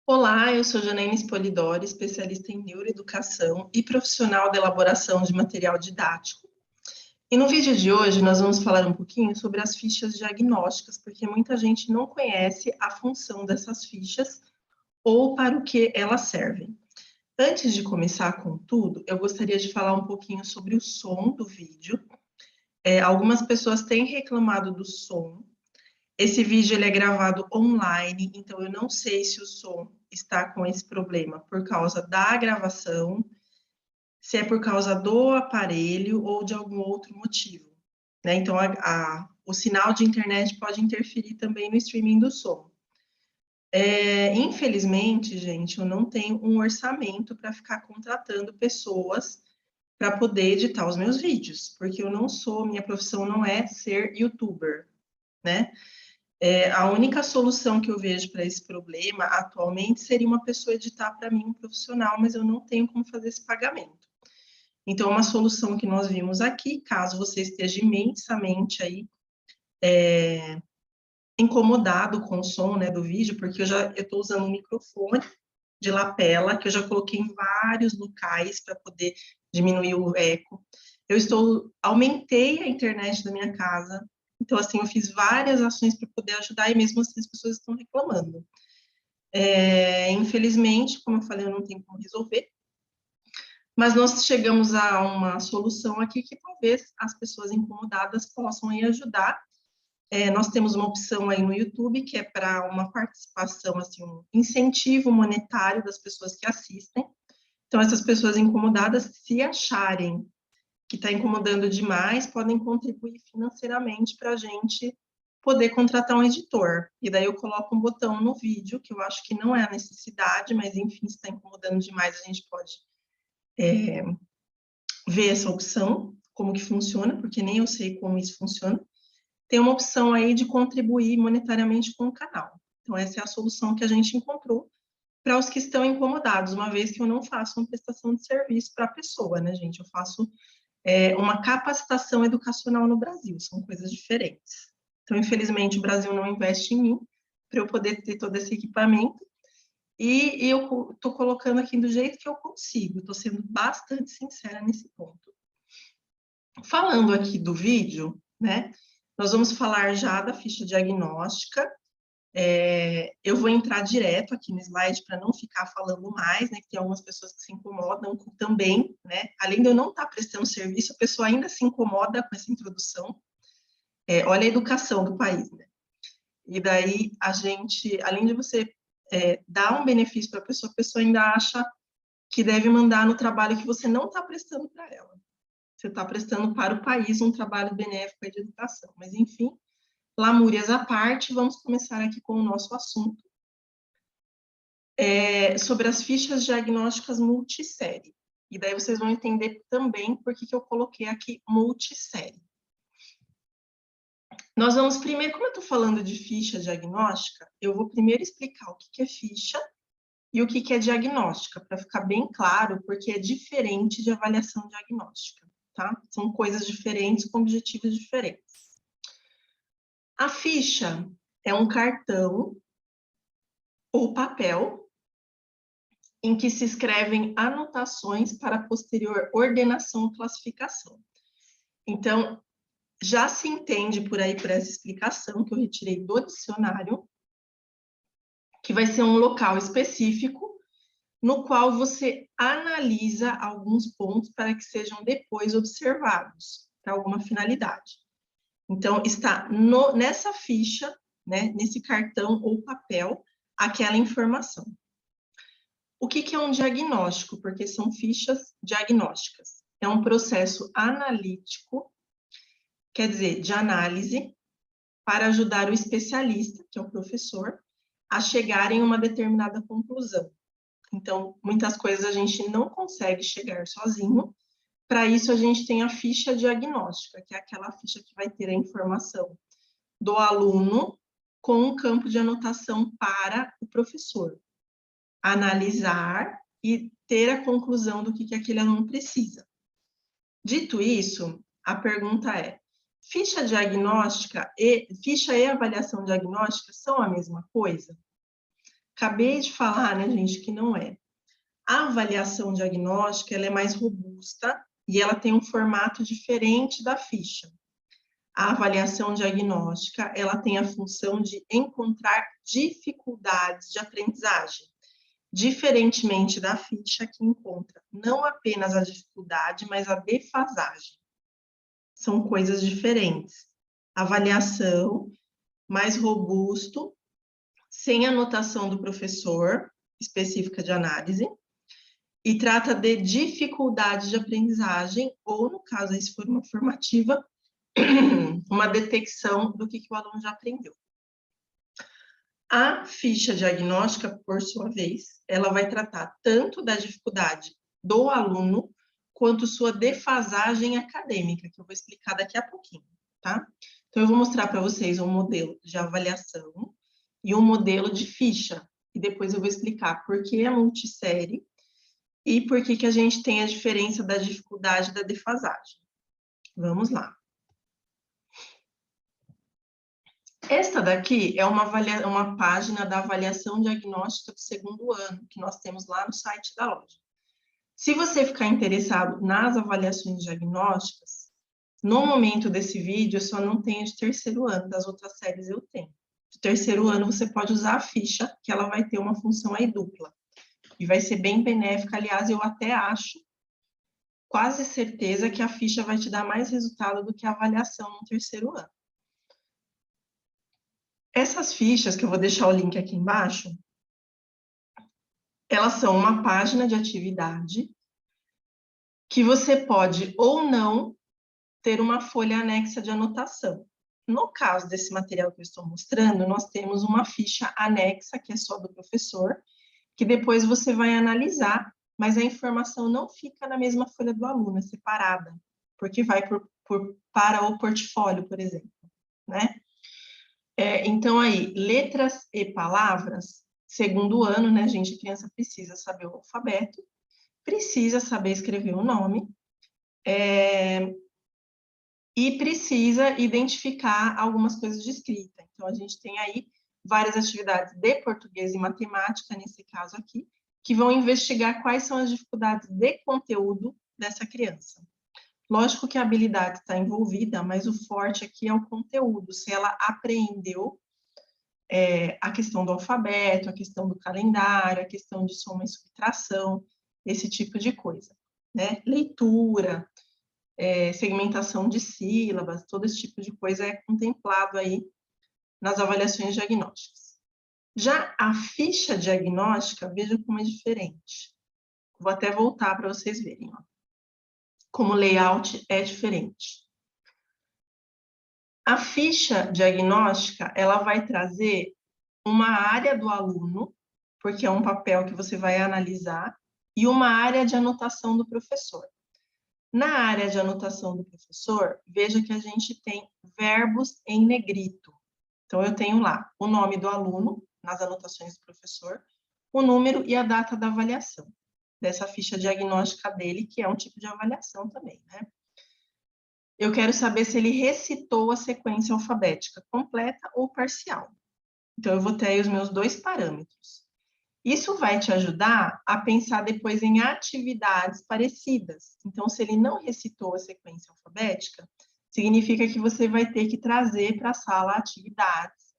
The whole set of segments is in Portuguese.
Olá, eu sou Janaína Spolidori, especialista em neuroeducação e profissional de elaboração de material didático. E no vídeo de hoje nós vamos falar um pouquinho sobre as fichas diagnósticas, porque muita gente não conhece a função dessas fichas ou para o que elas servem. Antes de começar com tudo, eu gostaria de falar um pouquinho sobre o som do vídeo. Algumas pessoas têm reclamado do som. Esse vídeo ele é gravado online, então eu não sei se o som está com esse problema por causa da gravação, se é por causa do aparelho ou de algum outro motivo, né? Então, o sinal de internet pode interferir também no streaming do som. Infelizmente, gente, eu não tenho um orçamento para ficar contratando pessoas para poder editar os meus vídeos, porque eu não sou, minha profissão não é ser youtuber, né? A única solução que eu vejo para esse problema atualmente seria uma pessoa editar para mim, um profissional, mas eu não tenho como fazer esse pagamento. Então, uma solução que nós vimos aqui, caso você esteja imensamente aí incomodado com o som, né, do vídeo, porque eu estou usando um microfone de lapela, que eu já coloquei em vários locais para poder diminuir o eco. Aumentei a internet da minha casa, então, assim, eu fiz várias ações para poder ajudar e mesmo assim as pessoas estão reclamando. Infelizmente, como eu falei, eu não tenho como resolver, mas nós chegamos a uma solução aqui que talvez as pessoas incomodadas possam aí ajudar. Nós temos uma opção aí no YouTube que é para uma participação, assim, um incentivo monetário das pessoas que assistem. Então, essas pessoas incomodadas, se acharem que está incomodando demais, podem contribuir financeiramente para a gente poder contratar um editor. E daí eu coloco um botão no vídeo, que eu acho que não é a necessidade, mas enfim, se está incomodando demais, a gente pode ver essa opção, como que funciona, porque nem eu sei como isso funciona. Tem uma opção aí de contribuir monetariamente com o canal. Então, essa é a solução que a gente encontrou para os que estão incomodados, uma vez que eu não faço uma prestação de serviço para a pessoa, né, gente? Eu faço uma capacitação educacional no Brasil, são coisas diferentes. Então, infelizmente, o Brasil não investe em mim para eu poder ter todo esse equipamento, e eu estou colocando aqui do jeito que eu consigo, estou sendo bastante sincera nesse ponto. Falando aqui do vídeo, né, nós vamos falar já da ficha diagnóstica. Eu vou entrar direto aqui no slide para não ficar falando mais, né, que tem algumas pessoas que se incomodam também, né, além de eu não estar prestando serviço, a pessoa ainda se incomoda com essa introdução. Olha a educação do país, né? E daí a gente, além de você dar um benefício para a pessoa ainda acha que deve mandar no trabalho que você não está prestando para ela. Você está prestando para o país um trabalho benéfico de educação. Mas, enfim, lamúrias à parte, vamos começar aqui com o nosso assunto. Sobre as fichas diagnósticas multissérie. E daí vocês vão entender também por que eu coloquei aqui multissérie. Nós vamos primeiro, como eu estou falando de ficha diagnóstica, eu vou primeiro explicar o que é ficha e o que é diagnóstica, para ficar bem claro, porque é diferente de avaliação diagnóstica, tá? São coisas diferentes com objetivos diferentes. A ficha é um cartão ou papel em que se escrevem anotações para posterior ordenação ou classificação. Então, já se entende por aí, por essa explicação que eu retirei do dicionário, que vai ser um local específico no qual você analisa alguns pontos para que sejam depois observados para alguma finalidade. Então, está nessa ficha, né, nesse cartão ou papel, aquela informação. O que é um diagnóstico? Porque são fichas diagnósticas. É um processo analítico, quer dizer, de análise, para ajudar o especialista, que é o professor, a chegar em uma determinada conclusão. Então, muitas coisas a gente não consegue chegar sozinho. Para isso, a gente tem a ficha diagnóstica, que é aquela ficha que vai ter a informação do aluno com um campo de anotação para o professor analisar e ter a conclusão do que aquele aluno precisa. Dito isso, a pergunta é: ficha diagnóstica e avaliação diagnóstica são a mesma coisa? Acabei de falar, né, gente, que não é. A avaliação diagnóstica, ela é mais robusta e ela tem um formato diferente da ficha. A avaliação diagnóstica, ela tem a função de encontrar dificuldades de aprendizagem, diferentemente da ficha, que encontra não apenas a dificuldade, mas a defasagem. São coisas diferentes. Avaliação, mais robusto, sem anotação do professor, específica de análise, e trata de dificuldade de aprendizagem, ou, no caso, aí, se for uma formativa, uma detecção do que o aluno já aprendeu. A ficha diagnóstica, por sua vez, ela vai tratar tanto da dificuldade do aluno, quanto sua defasagem acadêmica, que eu vou explicar daqui a pouquinho, tá? Então, eu vou mostrar para vocês um modelo de avaliação e um modelo de ficha, e depois eu vou explicar por que é multissérie e por que a gente tem a diferença da dificuldade e da defasagem. Vamos lá. Esta daqui é uma página da avaliação diagnóstica do segundo ano, que nós temos lá no site da loja. Se você ficar interessado nas avaliações diagnósticas, no momento desse vídeo, eu só não tenho de terceiro ano, das outras séries eu tenho. De terceiro ano, você pode usar a ficha, que ela vai ter uma função aí dupla. E vai ser bem benéfica, aliás, eu até acho, quase certeza, que a ficha vai te dar mais resultado do que a avaliação no terceiro ano. Essas fichas, que eu vou deixar o link aqui embaixo, elas são uma página de atividade que você pode ou não ter uma folha anexa de anotação. No caso desse material que eu estou mostrando, nós temos uma ficha anexa, que é só do professor, que depois você vai analisar, mas a informação não fica na mesma folha do aluno, é separada, porque vai para o portfólio, por exemplo, né? Então, aí, letras e palavras, segundo ano, né, gente, a criança precisa saber o alfabeto, precisa saber escrever o nome, e precisa identificar algumas coisas de escrita. Então, a gente tem aí várias atividades de português e matemática, nesse caso aqui, que vão investigar quais são as dificuldades de conteúdo dessa criança. Lógico que a habilidade está envolvida, mas o forte aqui é o conteúdo, se ela apreendeu a questão do alfabeto, a questão do calendário, a questão de soma e subtração, esse tipo de coisa, né? Leitura, segmentação de sílabas, todo esse tipo de coisa é contemplado aí nas avaliações diagnósticas. Já a ficha diagnóstica, veja como é diferente. Vou até voltar para vocês verem, ó. Como o layout é diferente. A ficha diagnóstica, ela vai trazer uma área do aluno, porque é um papel que você vai analisar, e uma área de anotação do professor. Na área de anotação do professor, veja que a gente tem verbos em negrito. Então, eu tenho lá o nome do aluno, nas anotações do professor, o número e a data da avaliação, dessa ficha diagnóstica dele, que é um tipo de avaliação também, né? Eu quero saber se ele recitou a sequência alfabética completa ou parcial. Então, eu vou ter aí os meus dois parâmetros. Isso vai te ajudar a pensar depois em atividades parecidas. Então, se ele não recitou a sequência alfabética, significa que você vai ter que trazer para a sala atividades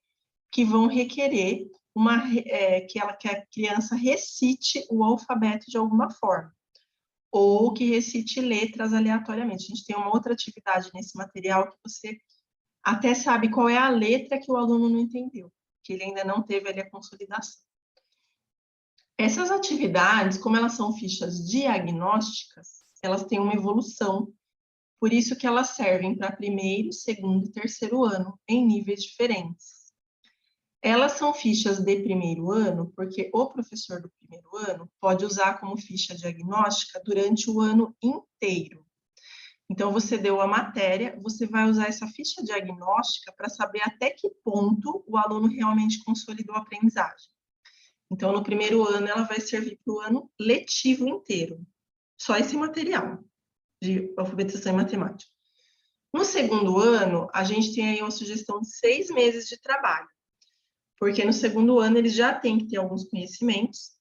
que vão requerer que a criança recite o alfabeto de alguma forma, ou que recite letras aleatoriamente. A gente tem uma outra atividade nesse material que você até sabe qual é a letra que o aluno não entendeu, que ele ainda não teve ali a consolidação. Essas atividades, como elas são fichas diagnósticas, elas têm uma evolução, por isso que elas servem para primeiro, segundo e terceiro ano, em níveis diferentes. Elas são fichas de primeiro ano, porque o professor do primeiro ano pode usar como ficha diagnóstica durante o ano inteiro. Então, você deu a matéria, você vai usar essa ficha diagnóstica para saber até que ponto o aluno realmente consolidou a aprendizagem. Então, no primeiro ano, ela vai servir para o ano letivo inteiro. Só esse material de alfabetização e matemática. No segundo ano, a gente tem aí uma sugestão de 6 meses de trabalho. porque no segundo ano eles já têm que ter alguns conhecimentos.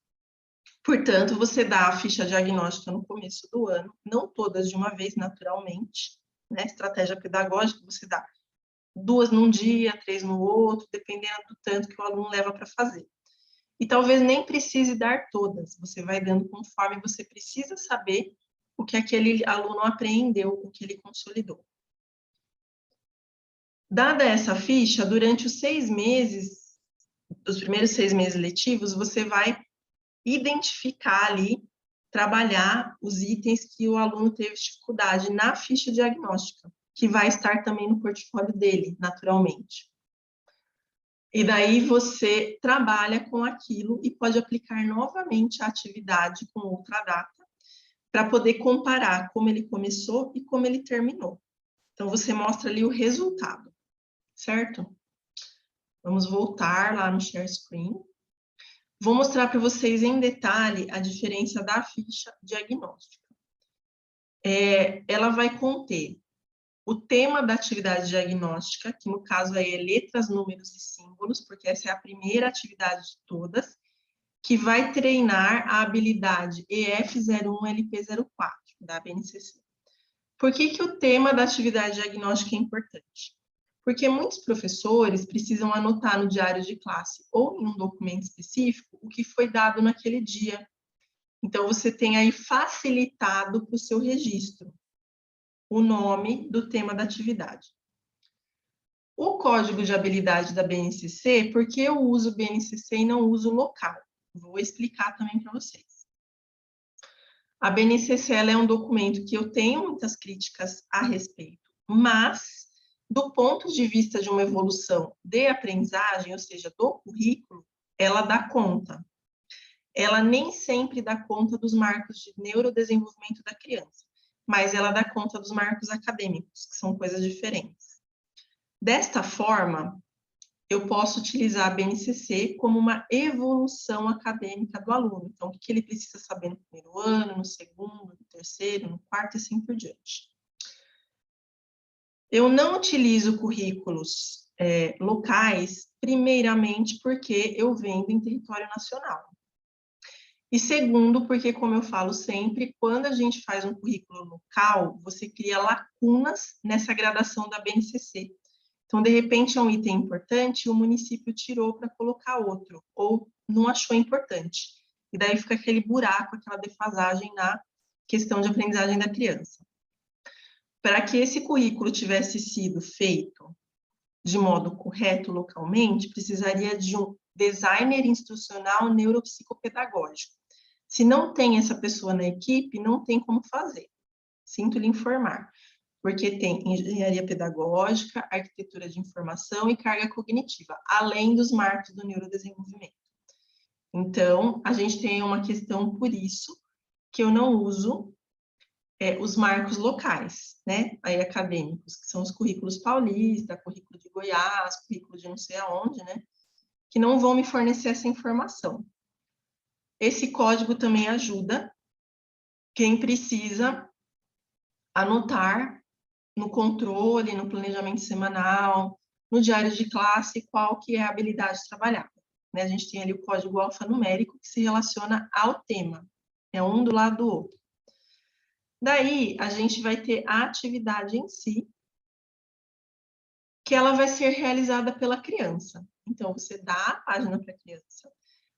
Portanto, você dá a ficha diagnóstica no começo do ano, não todas de uma vez, naturalmente, né? Estratégia pedagógica, você dá 2 num dia, 3 no outro, dependendo do tanto que o aluno leva para fazer. E talvez nem precise dar todas, você vai dando conforme você precisa saber o que aquele aluno aprendeu, o que ele consolidou. Dada essa ficha, durante os 6 meses, os primeiros 6 meses letivos, você vai identificar ali, trabalhar os itens que o aluno teve dificuldade na ficha diagnóstica, que vai estar também no portfólio dele, naturalmente. E daí você trabalha com aquilo e pode aplicar novamente a atividade com outra data, para poder comparar como ele começou e como ele terminou. Então, você mostra ali o resultado, certo? Vamos voltar lá no Share Screen. Vou mostrar para vocês em detalhe a diferença da ficha diagnóstica. Ela vai conter o tema da atividade diagnóstica, que no caso aí é letras, números e símbolos, porque essa é a primeira atividade de todas, que vai treinar a habilidade EF01-LP04, da BNCC. Por que o tema da atividade diagnóstica é importante? Porque muitos professores precisam anotar no diário de classe ou em um documento específico o que foi dado naquele dia. Então, você tem aí facilitado para o seu registro o nome do tema da atividade. O código de habilidade da BNCC, por que eu uso BNCC e não uso local? Vou explicar também para vocês. A BNCC ela é um documento que eu tenho muitas críticas a respeito, mas, do ponto de vista de uma evolução de aprendizagem, ou seja, do currículo, ela dá conta. Ela nem sempre dá conta dos marcos de neurodesenvolvimento da criança, mas ela dá conta dos marcos acadêmicos, que são coisas diferentes. Desta forma, eu posso utilizar a BNCC como uma evolução acadêmica do aluno. Então, o que ele precisa saber no primeiro ano, no segundo, no terceiro, no quarto e assim por diante. Eu não utilizo currículos locais, primeiramente porque eu vendo em território nacional. E segundo, porque, como eu falo sempre, quando a gente faz um currículo local, você cria lacunas nessa gradação da BNCC. Então, de repente, é um item importante e o município tirou para colocar outro, ou não achou importante. E daí fica aquele buraco, aquela defasagem na questão de aprendizagem da criança. Para que esse currículo tivesse sido feito de modo correto localmente, precisaria de um designer instrucional neuropsicopedagógico. Se não tem essa pessoa na equipe, não tem como fazer. Sinto lhe informar. Porque tem engenharia pedagógica, arquitetura de informação e carga cognitiva, além dos marcos do neurodesenvolvimento. Então, a gente tem uma questão por isso que eu não uso os marcos locais, né, aí acadêmicos, que são os currículos paulista, currículo de Goiás, currículo de não sei aonde, né, que não vão me fornecer essa informação. Esse código também ajuda quem precisa anotar no controle, no planejamento semanal, no diário de classe, qual que é a habilidade trabalhada. Né? A gente tem ali o código alfanumérico que se relaciona ao tema. É um do lado do outro. Daí, a gente vai ter a atividade em si, que ela vai ser realizada pela criança. Então, você dá a página para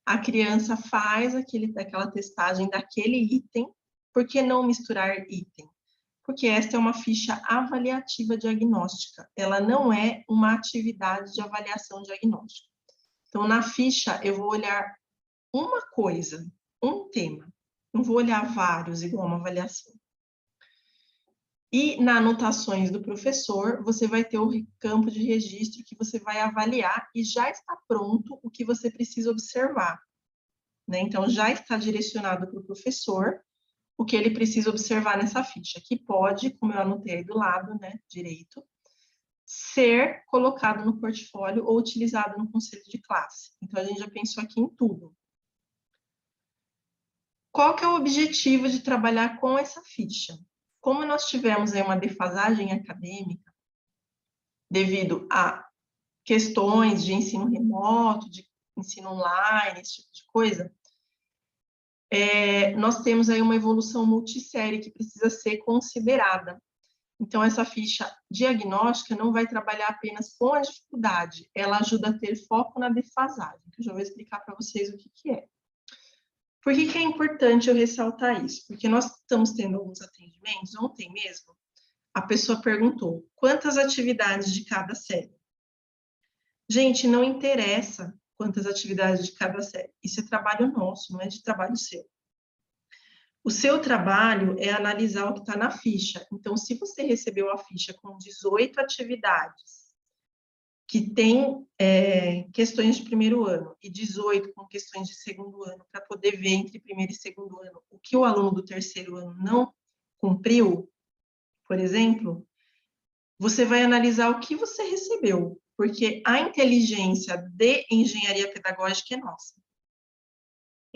a criança faz aquela testagem daquele item. Por que não misturar item? Porque esta é uma ficha avaliativa diagnóstica, ela não é uma atividade de avaliação diagnóstica. Então, na ficha, eu vou olhar uma coisa, um tema, não vou olhar vários igual uma avaliação. E nas anotações do professor, você vai ter o campo de registro que você vai avaliar e já está pronto o que você precisa observar. Né? Então, já está direcionado para o professor o que ele precisa observar nessa ficha, que pode, como eu anotei aí do lado, né, direito, ser colocado no portfólio ou utilizado no conselho de classe. Então, a gente já pensou aqui em tudo. Qual que é o objetivo de trabalhar com essa ficha? Como nós tivemos aí uma defasagem acadêmica, devido a questões de ensino remoto, de ensino online, esse tipo de coisa, nós temos aí uma evolução multissérie que precisa ser considerada. Então, essa ficha diagnóstica não vai trabalhar apenas com a dificuldade, ela ajuda a ter foco na defasagem, que eu já vou explicar para vocês o que é. Por que é importante eu ressaltar isso? Porque nós estamos tendo alguns atendimentos, ontem mesmo, a pessoa perguntou, quantas atividades de cada série? Gente, não interessa quantas atividades de cada série, isso é trabalho nosso, não é de trabalho seu. O seu trabalho é analisar o que está na ficha. Então, se você recebeu a ficha com 18 atividades, que tem questões de primeiro ano, e 18 com questões de segundo ano, para poder ver entre primeiro e segundo ano o que o aluno do terceiro ano não cumpriu, por exemplo, você vai analisar o que você recebeu, porque a inteligência de engenharia pedagógica é nossa.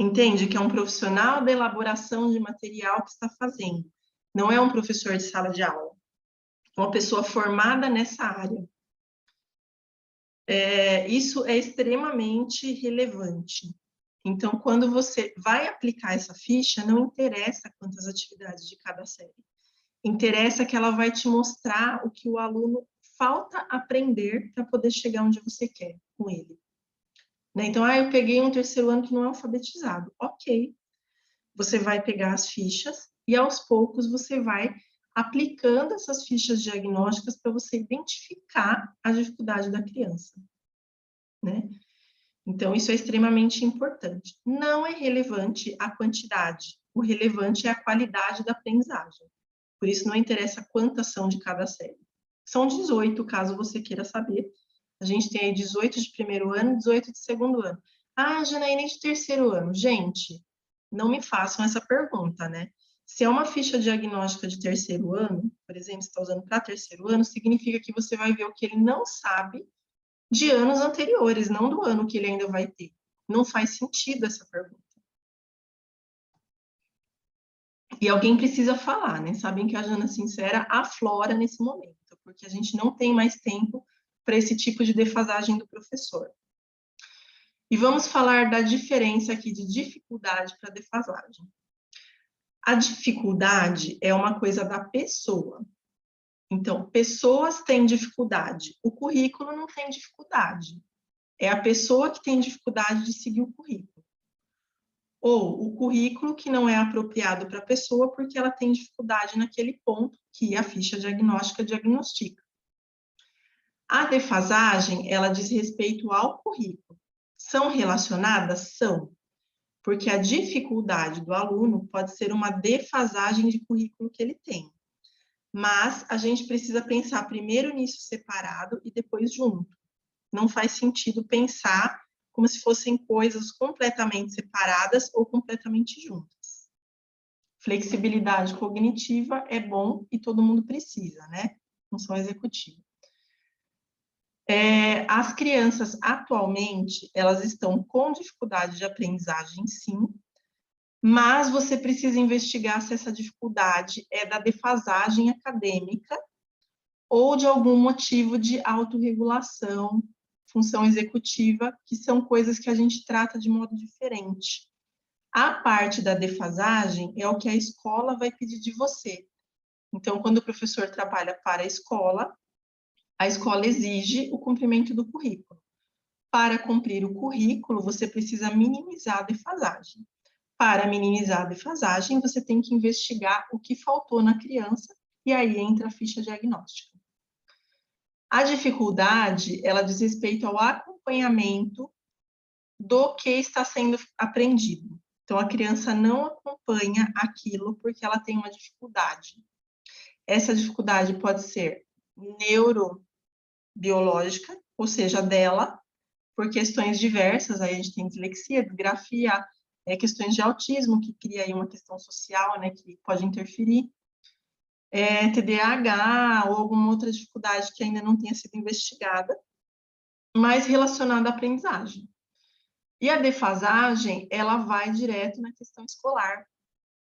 Entende que é um profissional da elaboração de material que está fazendo. Não é um professor de sala de aula. É uma pessoa formada nessa área. Isso é extremamente relevante. Então, quando você vai aplicar essa ficha, não interessa quantas atividades de cada série. Interessa que ela vai te mostrar o que o aluno falta aprender para poder chegar onde você quer com ele. Então, eu peguei um terceiro ano que não é alfabetizado. Ok. Você vai pegar as fichas e, aos poucos, você vai aplicando essas fichas diagnósticas para você identificar a dificuldade da criança, né? Então, isso é extremamente importante. Não é relevante a quantidade, o relevante é a qualidade da aprendizagem. Por isso, não interessa quantas são de cada série. São 18, caso você queira saber. A gente tem aí 18 de primeiro ano e 18 de segundo ano. Ah, Janaína, de terceiro ano. Gente, não me façam essa pergunta, né? Se é uma ficha diagnóstica de terceiro ano, por exemplo, você está usando para terceiro ano, significa que você vai ver o que ele não sabe de anos anteriores, não do ano que ele ainda vai ter. Não faz sentido essa pergunta. E alguém precisa falar, né? Sabem que a Jana Sincera aflora nesse momento, porque a gente não tem mais tempo para esse tipo de defasagem do professor. E vamos falar da diferença aqui de dificuldade para defasagem. A dificuldade é uma coisa da pessoa. Então, pessoas têm dificuldade. O currículo não tem dificuldade. É a pessoa que tem dificuldade de seguir o currículo. Ou o currículo que não é apropriado para a pessoa porque ela tem dificuldade naquele ponto que a ficha diagnóstica diagnostica. A defasagem, ela diz respeito ao currículo. São relacionadas? São. Porque a dificuldade do aluno pode ser uma defasagem de currículo que ele tem. Mas a gente precisa pensar primeiro nisso separado e depois junto. Não faz sentido pensar como se fossem coisas completamente separadas ou completamente juntas. Flexibilidade cognitiva é bom e todo mundo precisa, né? Função executiva. As crianças, atualmente, elas estão com dificuldade de aprendizagem, sim, mas você precisa investigar se essa dificuldade é da defasagem acadêmica ou de algum motivo de autorregulação, função executiva, que são coisas que a gente trata de modo diferente. A parte da defasagem é o que a escola vai pedir de você. Então, quando o professor trabalha para a escola exige o cumprimento do currículo. Para cumprir o currículo, você precisa minimizar a defasagem. Para minimizar a defasagem, você tem que investigar o que faltou na criança, e aí entra a ficha diagnóstica. A dificuldade, ela diz respeito ao acompanhamento do que está sendo aprendido. Então, a criança não acompanha aquilo porque ela tem uma dificuldade. Essa dificuldade pode ser neurobiológica, ou seja, dela, por questões diversas, aí a gente tem dislexia, disgrafia, questões de autismo, que cria aí uma questão social, né, que pode interferir, TDAH ou alguma outra dificuldade que ainda não tenha sido investigada, mas relacionada à aprendizagem. E a defasagem, ela vai direto na questão escolar,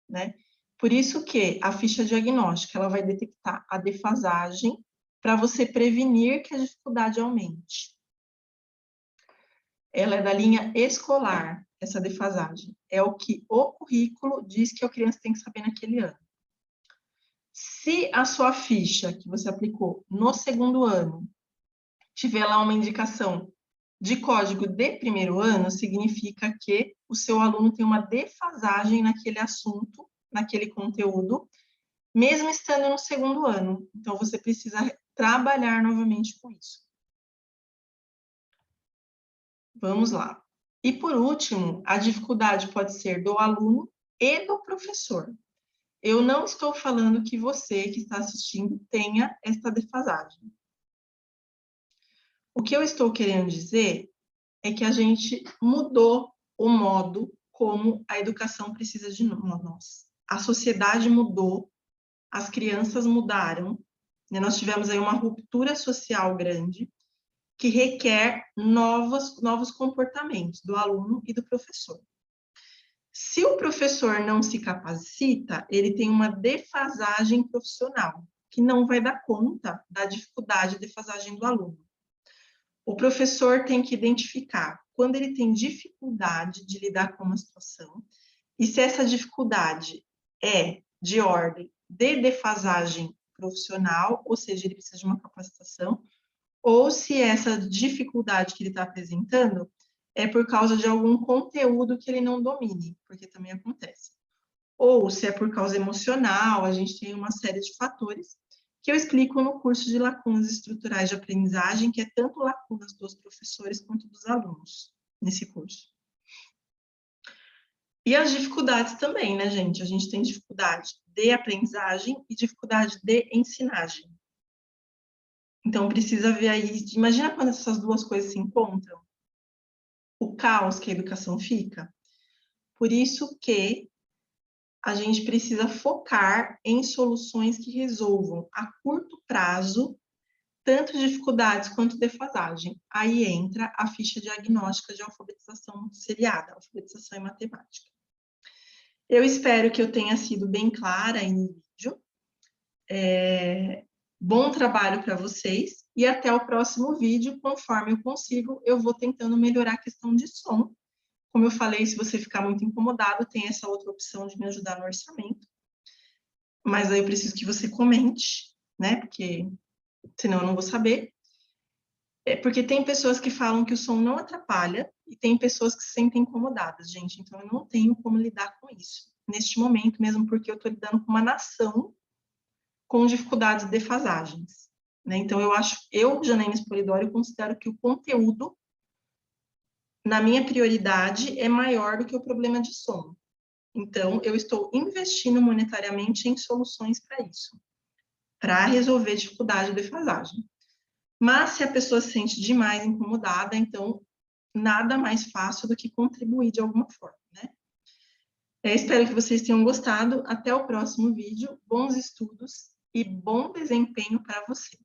né? Por isso que a ficha diagnóstica, ela vai detectar a defasagem para você prevenir que a dificuldade aumente. ela é da linha escolar, essa defasagem. É o que o currículo diz que a criança tem que saber naquele ano. Se a sua ficha que você aplicou no segundo ano tiver lá uma indicação de código de primeiro ano, significa que o seu aluno tem uma defasagem naquele assunto, naquele conteúdo, mesmo estando no segundo ano. Então, você precisa trabalhar novamente com isso. Vamos lá. E, por último, a dificuldade pode ser do aluno e do professor. Eu não estou falando que você que está assistindo tenha esta defasagem. O que eu estou querendo dizer é que a gente mudou o modo como a educação precisa de nós. A sociedade mudou, as crianças mudaram, né? Nós tivemos aí uma ruptura social grande que requer novos comportamentos do aluno e do professor. Se o professor não se capacita, ele tem uma defasagem profissional, que não vai dar conta da dificuldade de defasagem do aluno. O professor tem que identificar quando ele tem dificuldade de lidar com uma situação, e se essa dificuldade é de ordem de defasagem profissional, ou seja, ele precisa de uma capacitação, ou se essa dificuldade que ele está apresentando é por causa de algum conteúdo que ele não domine, porque também acontece. Ou se é por causa emocional, a gente tem uma série de fatores que eu explico no curso de lacunas estruturais de aprendizagem, que é tanto lacunas dos professores quanto dos alunos nesse curso. E as dificuldades também, né, gente? A gente tem dificuldade de aprendizagem e dificuldade de ensinagem. Então, precisa ver aí, imagina quando essas duas coisas se encontram, o caos que a educação fica. Por isso que a gente precisa focar em soluções que resolvam a curto prazo tanto dificuldades quanto defasagem. Aí entra a ficha diagnóstica de alfabetização seriada, alfabetização em matemática. Eu espero que eu tenha sido bem clara aí no vídeo. Bom trabalho para vocês e até o próximo vídeo. Conforme eu consigo, eu vou tentando melhorar a questão de som. Como eu falei, se você ficar muito incomodado, tem essa outra opção de me ajudar no orçamento. Mas aí eu preciso que você comente, né? Porque senão eu não vou saber. Porque tem pessoas que falam que o som não atrapalha e tem pessoas que se sentem incomodadas, gente. Então, eu não tenho como lidar com isso neste momento, mesmo porque eu estou lidando com uma nação com dificuldades de defasagens, né? Então, eu, Janaína Spolidori, considero que o conteúdo, na minha prioridade, é maior do que o problema de som. Então, eu estou investindo monetariamente em soluções para isso, para resolver dificuldade de defasagem. Mas se a pessoa se sente demais incomodada, então nada mais fácil do que contribuir de alguma forma, né? Espero que vocês tenham gostado. Até o próximo vídeo. Bons estudos e bom desempenho para você.